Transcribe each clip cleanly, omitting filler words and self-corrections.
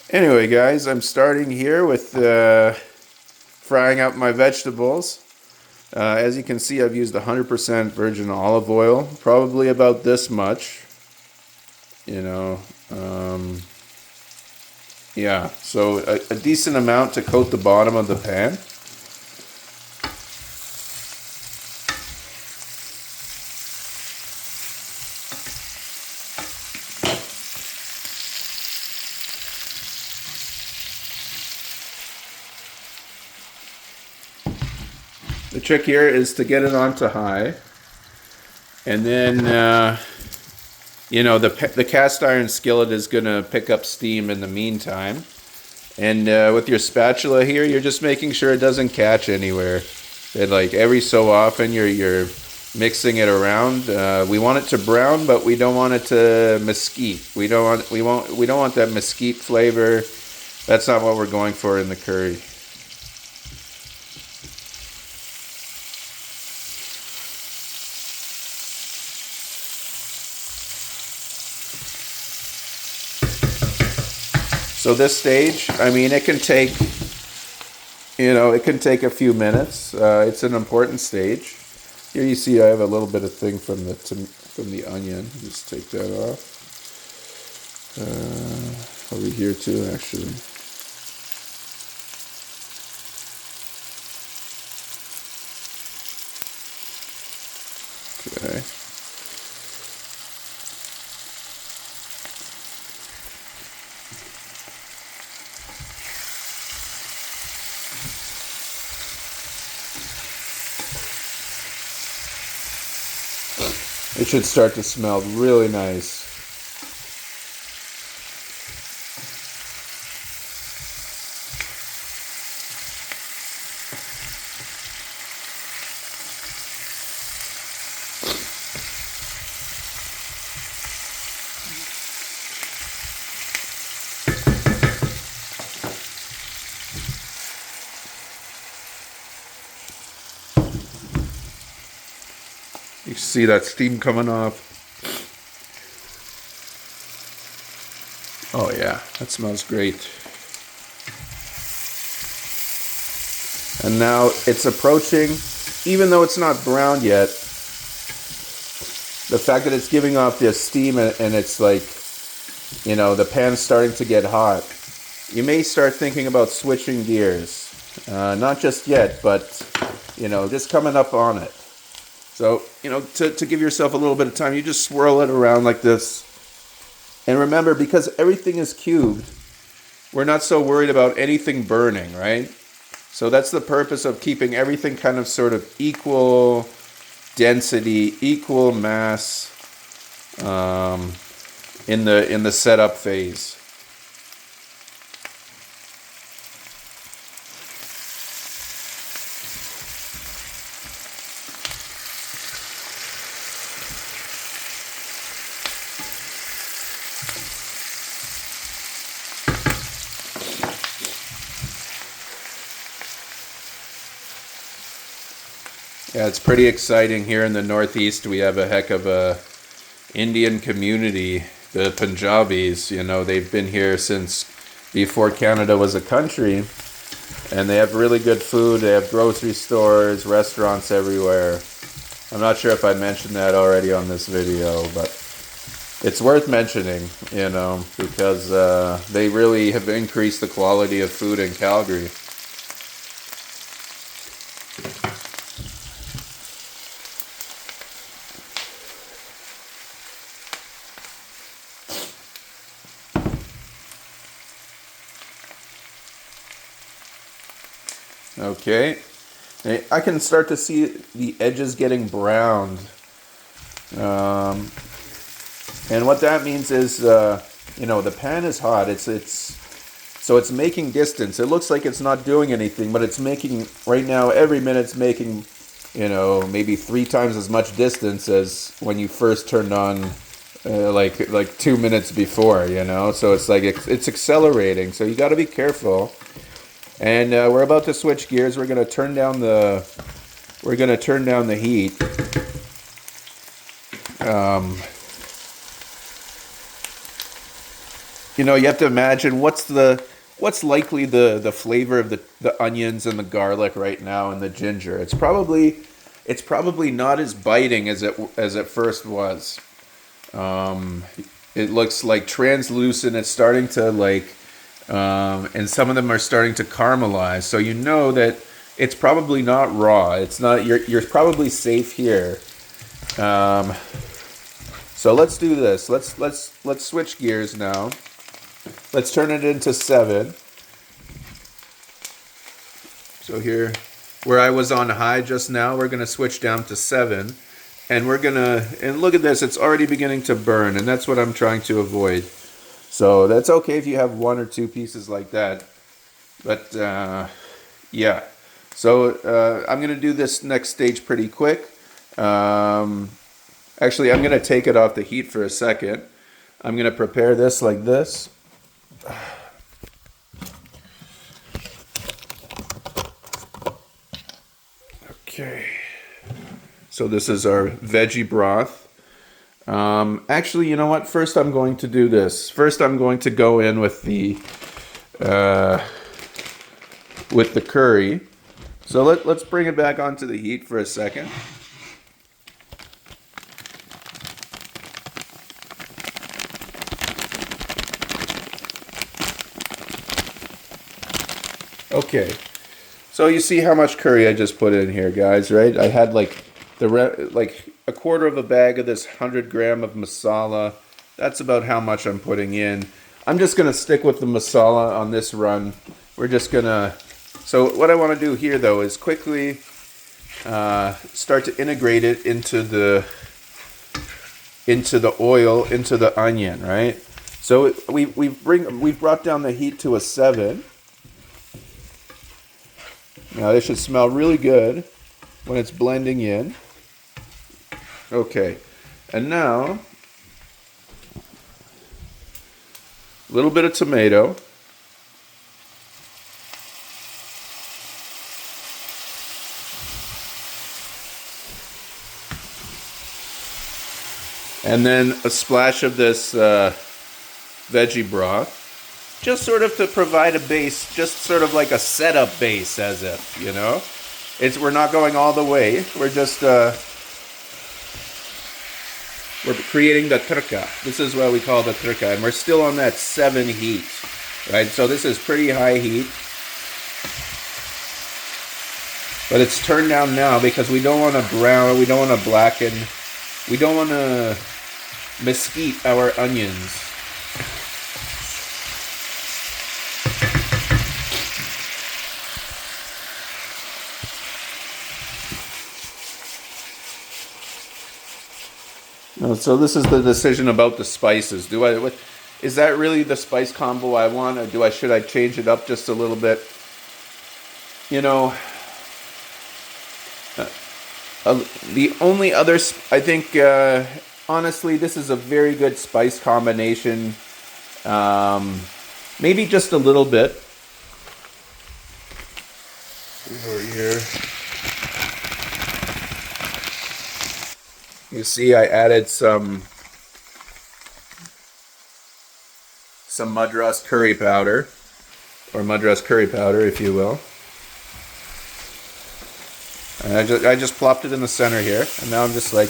Anyway, guys, I'm starting here with frying up my vegetables. As you can see, I've used 100% virgin olive oil, probably about this much. You know, um, yeah, so a decent amount to coat the bottom of the pan. The trick here is to get it onto high, and then the cast iron skillet is gonna pick up steam in the meantime. And with your spatula here, you're just making sure it doesn't catch anywhere. And like every so often, you're mixing it around. We want it to brown, but we don't want it to mesquite. We don't want that mesquite flavor. That's not what we're going for in the curry. So this stage, I mean, it can take a few minutes. It's an important stage. Here you see I have a little bit of thing from the onion. Just take that off. Over here too, actually. Okay. It should start to smell really nice. You see that steam coming off. Oh yeah, that smells great. And now it's approaching, even though it's not brown yet, the fact that it's giving off this steam and it's like, the pan's starting to get hot, you may start thinking about switching gears. Not just yet, but, just coming up on it. So, to give yourself a little bit of time, you just swirl it around like this. And remember, because everything is cubed, we're not so worried about anything burning, right? So that's the purpose of keeping everything kind of sort of equal density, equal mass in the setup phase. Yeah, it's pretty exciting here in the Northeast. We have a heck of a Indian community, the Punjabis. They've been here since before Canada was a country, and they have really good food. They have grocery stores, restaurants everywhere. I'm not sure if I mentioned that already on this video, but it's worth mentioning, because they really have increased the quality of food in Calgary. Okay, I can start to see the edges getting browned, and what that means is, the pan is hot. So it's making distance. It looks like it's not doing anything, but it's making right now. Every minute's making, maybe 3 times as much distance as when you first turned on, like 2 minutes before. So it's like it's accelerating. So you got to be careful. And we're about to switch gears. We're gonna turn down the heat. You know, you have to imagine what's likely the flavor of the onions and the garlic right now and the ginger. It's probably not as biting as it first was. Um, it looks like translucent. It's starting to and some of them are starting to caramelize. So you know that it's probably not raw. It's not. You're probably safe here. Um, so let's do this. Let's switch gears now. Let's turn it into 7. So here, where I was on high just now, we're gonna switch down to 7, and and look at this. It's already beginning to burn, and that's what I'm trying to avoid. So that's okay if you have 1 or 2 pieces like that. But yeah. So I'm gonna do this next stage pretty quick. Um, Actually, I'm gonna take it off the heat for a second. I'm gonna prepare this like this. Okay. So this is our veggie broth. Actually, you know what? First, I'm going to do this. First, I'm going to go in uh, with the curry. So let's bring it back onto the heat for a second. Okay. So you see how much curry I just put in here, guys, right? I had like like a quarter of a bag of this 100 gram of masala. That's about how much I'm putting in. I'm just gonna stick with the masala on this run. We're just gonna. So what I want to do here, though, is quickly start to integrate it into the oil, into the onion, right? So we've brought down the heat to a 7. Now this should smell really good when it's blending in. Okay, and now a little bit of tomato. And then a splash of this veggie broth. Just sort of to provide a base, just sort of like a setup base, as if, you know? We're not going all the way. We're just, we're creating the turka. This is what we call the turka. And we're still on that 7 heat, right? So this is pretty high heat. But it's turned down now because we don't want to brown, we don't want to blacken, we don't want to mesquite our onions. So this is the decision about the spices. Is that really the spice combo I want, or should I change it up just a little bit? You know, the only other, I think, honestly, this is a very good spice combination. Maybe just a little bit. Over here. You see, I added some Madras curry powder, or Madras curry powder, if you will. And I just plopped it in the center here, and now I'm just like,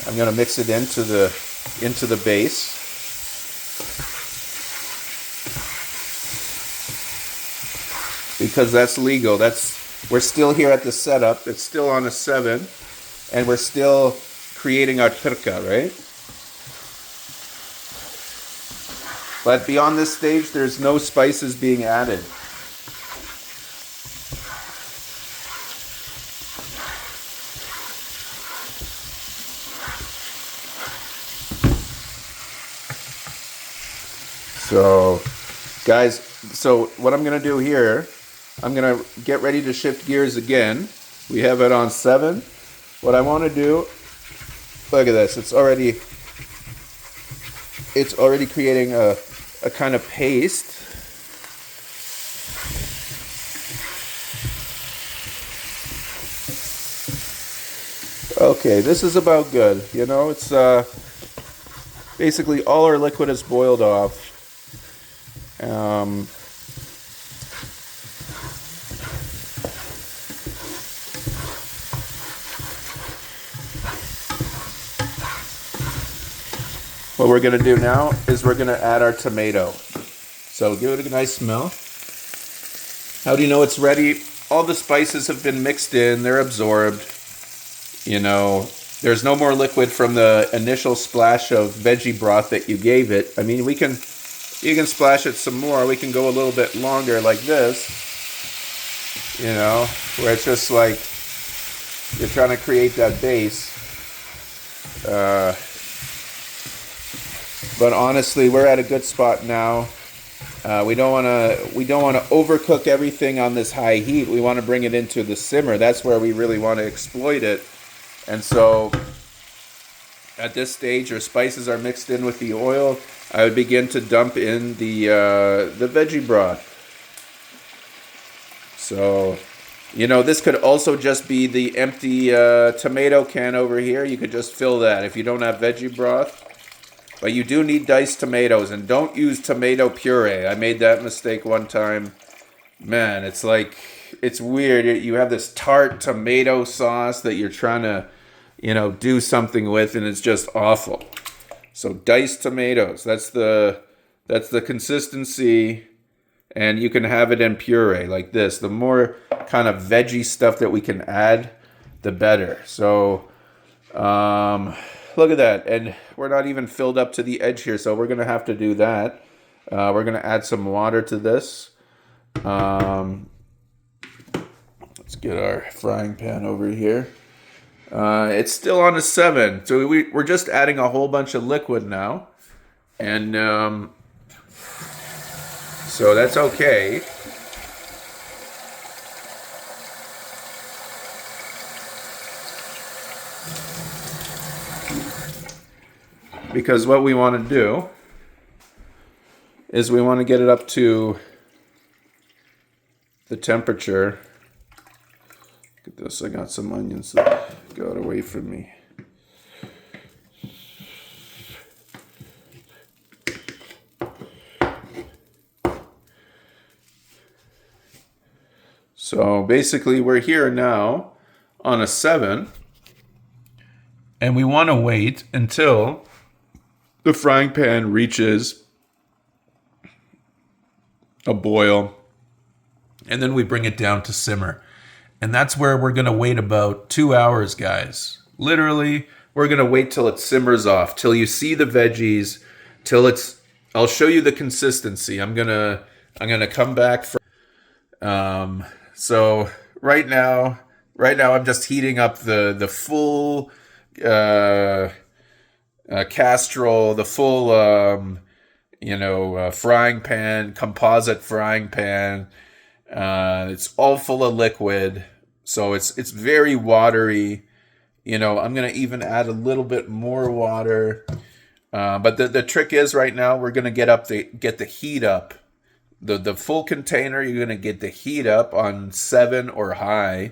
I'm gonna mix it into the base. Because that's legal. We're still here at the setup. It's still on a 7, and we're still creating our turka, right? But beyond this stage, there's no spices being added. So, guys, so what I'm going to do here, I'm going to get ready to shift gears again. We have it on 7. What I want to do, look at this, it's already creating a kind of paste. Okay, this is about good. You know, it's basically all our liquid is boiled off. Um, what we're going to do now is we're going to add our tomato. So give it a nice smell. How do you know it's ready? All the spices have been mixed in. They're absorbed. You know, there's no more liquid from the initial splash of veggie broth that you gave it. I mean, you can splash it some more. We can go a little bit longer like this, you know, where it's just like you're trying to create that base. But honestly, we're at a good spot now. We don't want to overcook everything on this high heat. We want to bring it into the simmer. That's where we really want to exploit it. And so at this stage, your spices are mixed in with the oil. I would begin to dump in the veggie broth. So, you know, this could also just be the empty tomato can over here. You could just fill that if you don't have veggie broth. But you do need diced tomatoes, and don't use tomato puree. I made that mistake one time. Man, it's like, it's weird. You have this tart tomato sauce that you're trying to, you know, do something with, and it's just awful. So diced tomatoes, that's the consistency, and you can have it in puree like this. The more kind of veggie stuff that we can add, the better. So, look at that, and we're not even filled up to the edge here, so we're going to have to do that. We're going to add some water to this. Let's get our frying pan over here. It's still on a 7, so we're just adding a whole bunch of liquid now, and so that's okay. Because what we want to do is we want to get it up to the temperature. Look at this, I got some onions that got away from me. So basically we're here now on a 7, and we want to wait until the frying pan reaches a boil, and then we bring it down to simmer. And that's where we're going to wait about 2 hours, guys. Literally, we're going to wait till it simmers off, till you see the veggies, till it's, I'll show you the consistency. I'm going to come back for, so right now I'm just heating up the full, castrol, the full, frying pan, composite frying pan. It's all full of liquid, so it's very watery. You know, I'm gonna even add a little bit more water. But the trick is right now we're gonna get the heat up. The full container, you're gonna get the heat up on 7 or high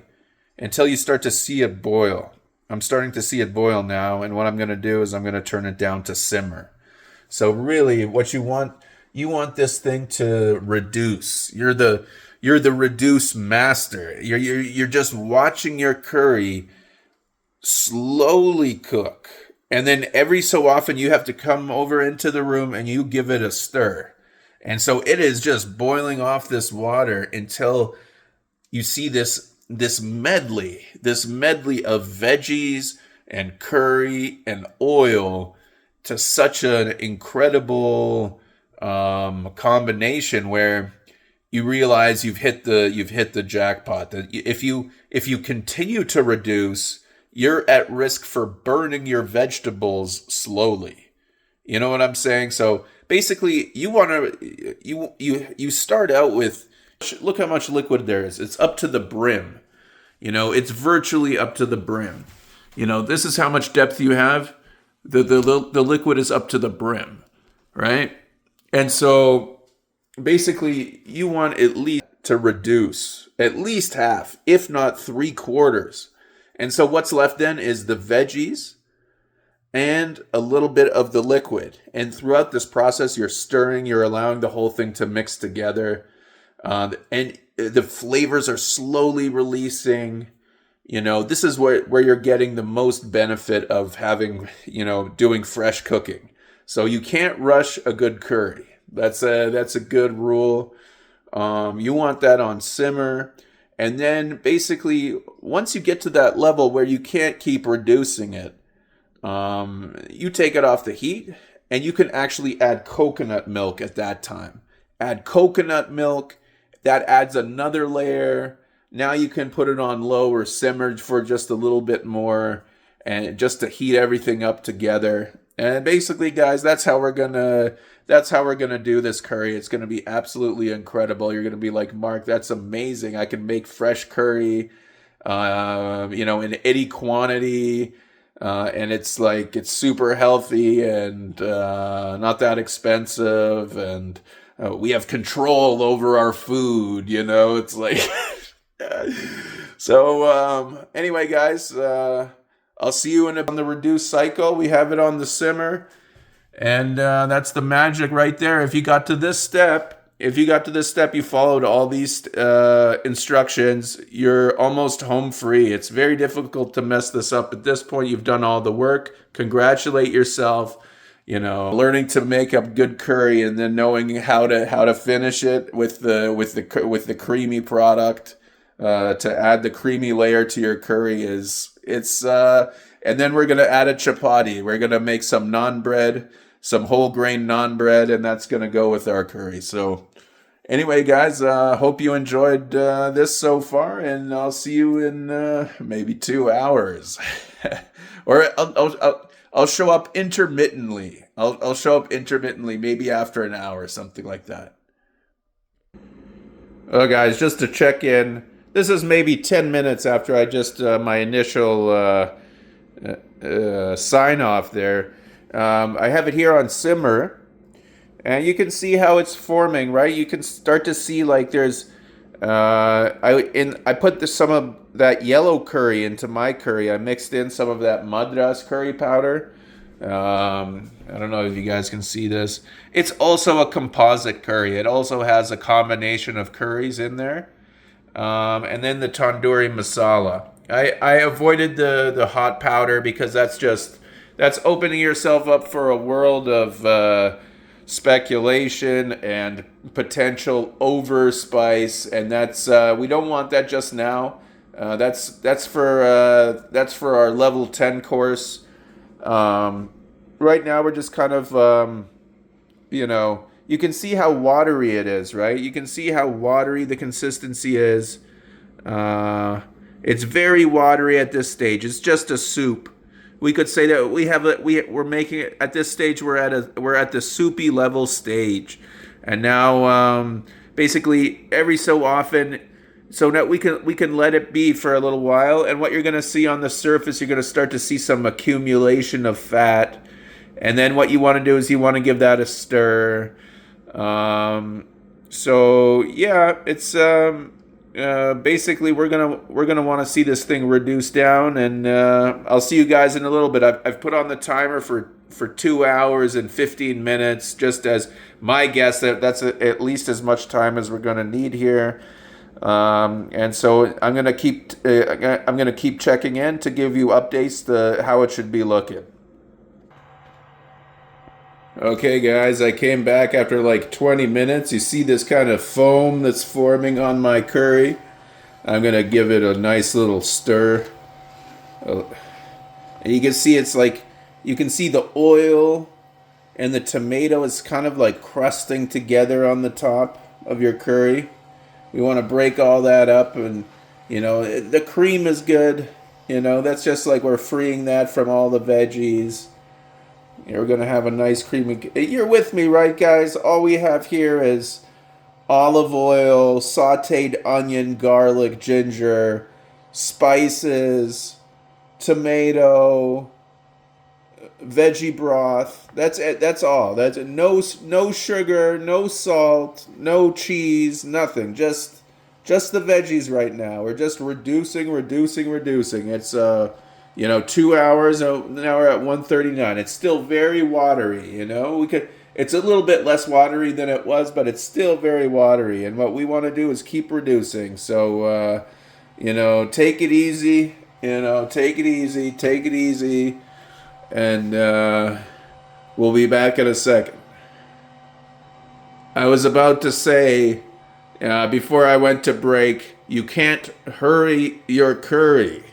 until you start to see it boil. I'm starting to see it boil now, and what I'm going to do is I'm going to turn it down to simmer. So really, what you want this thing to reduce. You're the reduce master. You're just watching your curry slowly cook, and then every so often you have to come over into the room and you give it a stir. And so it is just boiling off this water until you see this medley of veggies and curry and oil to such an incredible combination where you realize you've hit the jackpot. That if you continue to reduce, you're at risk for burning your vegetables slowly. You know what I'm saying? So basically, you start out with, look how much liquid there is. It's up to the brim. You know, it's virtually up to the brim. You know, this is how much depth you have. The liquid is up to the brim, right? And so basically you want at least to reduce at least half, if not 3/4. And so what's left then is the veggies and a little bit of the liquid. And throughout this process, you're stirring, you're allowing the whole thing to mix together. And the flavors are slowly releasing. This is where you're getting the most benefit of having, doing fresh cooking. So you can't rush a good curry. That's a good rule. You want that on simmer. And then basically, once you get to that level where you can't keep reducing it, you take it off the heat, and you can actually add coconut milk at that time. Add coconut milk, that adds another layer. Now you can put it on low or simmered for just a little bit more, and just to heat everything up together. And basically, guys, that's how we're gonna do this curry. It's gonna be absolutely incredible. You're gonna be like, Mark, that's amazing. I can make fresh curry, in any quantity. And it's super healthy and not that expensive, and we have control over our food. It's like so. Anyway, guys, I'll see you on the reduced cycle. We have it on the simmer, and that's the magic right there. If you got to this step, you followed all these instructions, you're almost home free. It's very difficult to mess this up. At this point, you've done all the work. Congratulate yourself. Learning to make up good curry and then knowing how to finish it with the creamy product to add the creamy layer to your curry and then we're gonna add a chapati. We're gonna make some naan bread, some whole grain naan bread, and that's gonna go with our curry. So anyway, guys, hope you enjoyed this so far, and I'll see you in maybe 2 hours, or I'll show up intermittently. I'll show up intermittently, maybe after an hour, something like that. Oh, guys, just to check in, this is maybe 10 minutes after I just my initial sign off there. I have it here on simmer. And you can see how it's forming, right? You can start to see there's I put some of that yellow curry into my curry. I mixed in some of that Madras curry powder. I don't know if you guys can see this. It's also a composite curry. It also has a combination of curries in there. And then the tandoori masala. I avoided the hot powder because that's opening yourself up for a world of speculation and potential over spice, and that's we don't want that just now. That's for our level 10 course. Right now we're just kind of you can see how watery it is, right? You can see how watery the consistency is. It's very watery at this stage. It's just a soup. We could say that we're making it at this stage. We're at the soupy level stage, and now basically every so often, so that we can let it be for a little while. And what you're going to see on the surface, you're going to start to see some accumulation of fat, and then what you want to do is you want to give that a stir. So yeah, it's basically we're gonna want to see this thing reduced down, and I'll see you guys in a little bit. I've put on the timer for 2 hours and 15 minutes, just as my guess that's at least as much time as we're gonna need here. And so I'm gonna keep checking in to give you updates to how it should be looking. Okay, guys, I came back after 20 minutes. You see this kind of foam that's forming on my curry. I'm going to give it a nice little stir. And you can see you can see the oil and the tomato is kind of crusting together on the top of your curry. We want to break all that up, and, the cream is good. That's just we're freeing that from all the veggies. We're going to have a nice creamy... You're with me, right, guys? All we have here is olive oil, sautéed onion, garlic, ginger, spices, tomato, veggie broth. That's it. That's all. That's no sugar, no salt, no cheese, nothing. Just the veggies right now. We're just reducing. 2 hours. Oh, now we're at 139. It's still very watery. We could. It's a little bit less watery than it was, but it's still very watery. And what we want to do is keep reducing. So, take it easy. Take it easy. Take it easy. And we'll be back in a second. I was about to say, before I went to break, you can't hurry your curry.